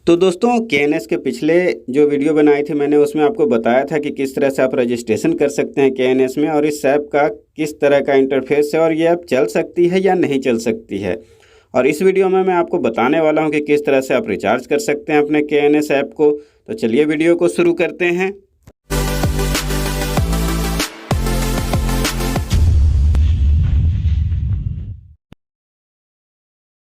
तो दोस्तों KNS के पिछले जो वीडियो बनाई थी मैंने उसमें आपको बताया था कि किस तरह से आप रजिस्ट्रेशन कर सकते हैं KNS में और इस ऐप का किस तरह का इंटरफेस है और ये ऐप चल सकती है या नहीं चल सकती है। और इस वीडियो में मैं आपको बताने वाला हूं कि किस तरह से आप रिचार्ज कर सकते हैं अपने KNS ऐप को। तो चलिए वीडियो को शुरू करते हैं।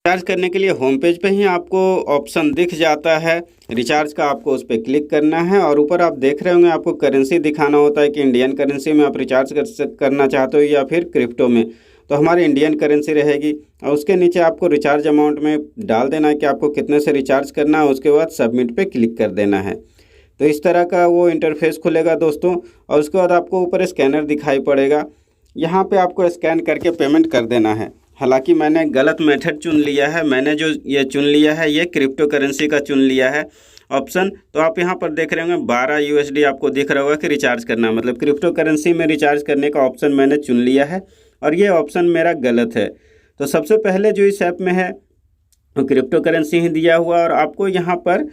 रिचार्ज करने के लिए होम पेज पे ही आपको ऑप्शन दिख जाता है रिचार्ज का, आपको उस पर क्लिक करना है और ऊपर आप देख रहे होंगे आपको करेंसी दिखाना होता है कि इंडियन करेंसी में आप रिचार्ज करना चाहते हो या फिर क्रिप्टो में। तो हमारी इंडियन करेंसी रहेगी और उसके नीचे आपको रिचार्ज अमाउंट में डाल देना है कि आपको कितने से रिचार्ज करना है। उसके बाद सबमिट पे क्लिक कर देना है। तो इस तरह का वो इंटरफेस खुलेगा दोस्तों। और उसके बाद आपको ऊपर स्कैनर दिखाई पड़ेगा, यहाँ पे आपको स्कैन करके पेमेंट कर देना है। हालांकि मैंने गलत मेथड चुन लिया है, मैंने जो ये चुन लिया है ये क्रिप्टो करेंसी का चुन लिया है ऑप्शन। तो आप यहाँ पर देख रहे होंगे 12 USD आपको दिख रहा होगा कि रिचार्ज करना, मतलब क्रिप्टो करेंसी में रिचार्ज करने का ऑप्शन मैंने चुन लिया है और ये ऑप्शन मेरा गलत है। तो सबसे पहले जो इस ऐप में है क्रिप्टो करेंसी ही दिया हुआ और आपको यहाँ पर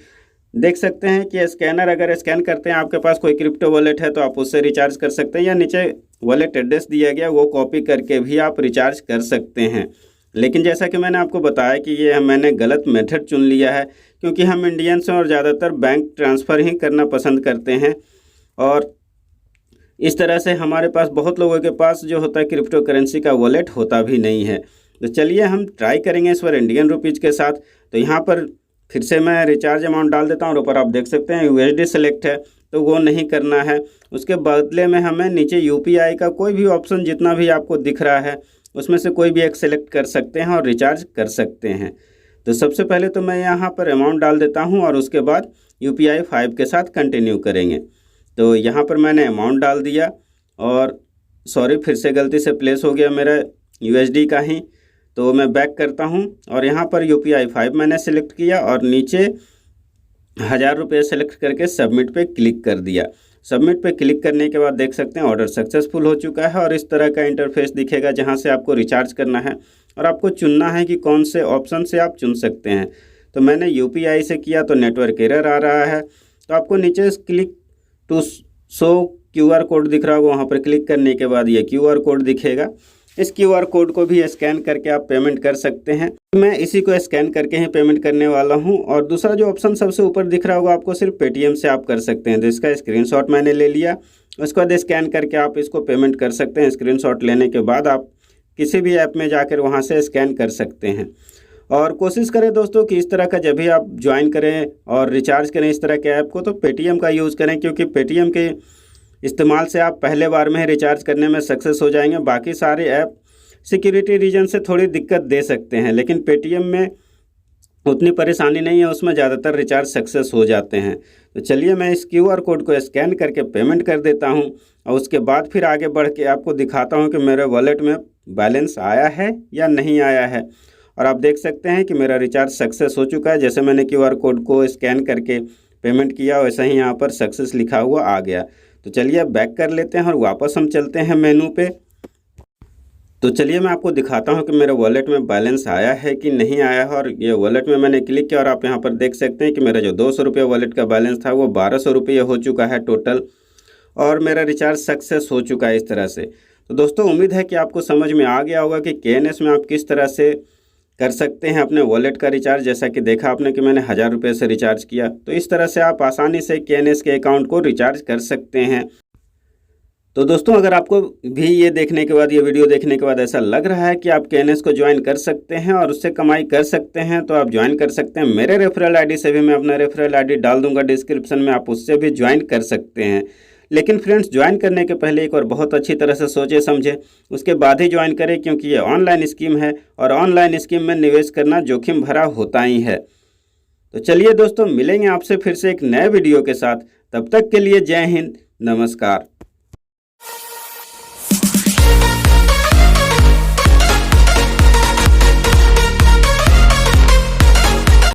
देख सकते हैं कि स्कैनर अगर स्कैन करते हैं, आपके पास कोई क्रिप्टो वॉलेट है तो आप उससे रिचार्ज कर सकते हैं या नीचे वॉलेट एड्रेस दिया गया वो कॉपी करके भी आप रिचार्ज कर सकते हैं। लेकिन जैसा कि मैंने आपको बताया कि ये मैंने गलत मेथड चुन लिया है क्योंकि हम इंडियंस हैं और ज़्यादातर बैंक ट्रांसफ़र ही करना पसंद करते हैं और इस तरह से हमारे पास बहुत लोगों के पास जो होता है क्रिप्टो करेंसी का वॉलेट होता भी नहीं है। तो चलिए हम ट्राई करेंगे इस बार इंडियन रुपीज़ के साथ। तो यहाँ पर फिर से मैं रिचार्ज अमाउंट डाल देता हूँ और ऊपर आप देख सकते हैं USD सेलेक्ट है तो वो नहीं करना है। उसके बदले में हमें नीचे UPI का कोई भी ऑप्शन जितना भी आपको दिख रहा है उसमें से कोई भी एक सेलेक्ट कर सकते हैं और रिचार्ज कर सकते हैं। तो सबसे पहले तो मैं यहाँ पर अमाउंट डाल देता हूँ और उसके बाद UPI 5 के साथ कंटिन्यू करेंगे। तो यहाँ पर मैंने अमाउंट डाल दिया और सॉरी फिर से गलती से प्लेस हो गया मेरा USD का ही, तो मैं बैक करता हूं और यहाँ पर UPI 5 मैंने सेलेक्ट किया और नीचे 1000 रुपये सेलेक्ट करके सबमिट पे क्लिक कर दिया। सबमिट पे क्लिक करने के बाद देख सकते हैं ऑर्डर सक्सेसफुल हो चुका है और इस तरह का इंटरफेस दिखेगा जहाँ से आपको रिचार्ज करना है और आपको चुनना है कि कौन से ऑप्शन से आप चुन सकते हैं। तो मैंने UPI से किया तो नेटवर्क एरर आ रहा है। तो आपको नीचे click to show QR code दिख रहा होगा, वहाँ पर क्लिक करने के बाद ये QR कोड दिखेगा। इस QR कोड को भी स्कैन करके आप पेमेंट कर सकते हैं। मैं इसी को स्कैन करके ही पेमेंट करने वाला हूं। और दूसरा जो ऑप्शन सबसे ऊपर दिख रहा होगा आपको सिर्फ पेटीएम से आप कर सकते हैं। तो इसका स्क्रीनशॉट मैंने ले लिया, उसके बाद स्कैन करके आप इसको पेमेंट कर सकते हैं। स्क्रीनशॉट लेने के बाद आप किसी भी ऐप में जाकर वहाँ से स्कैन कर सकते हैं। और कोशिश करें दोस्तों कि इस तरह का जब भी आप ज्वाइन करें और रिचार्ज करें इस तरह के ऐप को तो पेटीएम का यूज़ करें, क्योंकि पेटीएम के इस्तेमाल से आप पहले बार में ही रिचार्ज करने में सक्सेस हो जाएंगे। बाकी सारे ऐप सिक्योरिटी रीजन से थोड़ी दिक्कत दे सकते हैं, लेकिन पेटीएम में उतनी परेशानी नहीं है, उसमें ज़्यादातर रिचार्ज सक्सेस हो जाते हैं। तो चलिए मैं इस QR कोड को स्कैन करके पेमेंट कर देता हूं और उसके बाद फिर आगे बढ़ के आपको दिखाता हूं कि मेरे वॉलेट में बैलेंस आया है या नहीं आया है। और आप देख सकते हैं कि मेरा रिचार्ज सक्सेस हो चुका है। जैसे मैंने QR कोड को स्कैन करके पेमेंट किया वैसे ही यहाँ पर सक्सेस लिखा हुआ आ गया। तो चलिए अब बैक कर लेते हैं और वापस हम चलते हैं मेनू पे। तो चलिए मैं आपको दिखाता हूं कि मेरे वॉलेट में बैलेंस आया है कि नहीं आया है। और ये वॉलेट में मैंने क्लिक किया और आप यहां पर देख सकते हैं कि मेरा जो 200 रुपये वॉलेट का बैलेंस था वो 1200 रुपये हो चुका है टोटल और मेरा रिचार्ज सक्सेस हो चुका है इस तरह से। तो दोस्तों उम्मीद है कि आपको समझ में आ गया होगा कि KNS में आप किस तरह से कर सकते हैं अपने वॉलेट का रिचार्ज। जैसा कि देखा आपने कि मैंने 1000 रुपये से रिचार्ज किया, तो इस तरह से आप आसानी से KNS के अकाउंट को रिचार्ज कर सकते हैं। तो दोस्तों अगर आपको भी ये देखने के बाद, ये वीडियो देखने के बाद ऐसा लग रहा है कि आप KNS को ज्वाइन कर सकते हैं और उससे कमाई कर सकते हैं तो आप ज्वाइन कर सकते हैं। मेरे रेफरल ID से भी मैं अपना रेफरल ID डाल दूंगा डिस्क्रिप्शन में, आप उससे भी ज्वाइन कर सकते हैं। लेकिन फ्रेंड्स ज्वाइन करने के पहले एक और बहुत अच्छी तरह से सोचे समझे उसके बाद ही ज्वाइन करें, क्योंकि ये ऑनलाइन स्कीम है और ऑनलाइन स्कीम में निवेश करना जोखिम भरा होता ही है। तो चलिए दोस्तों मिलेंगे आपसे फिर से एक नए वीडियो के साथ, तब तक के लिए जय हिंद, नमस्कार।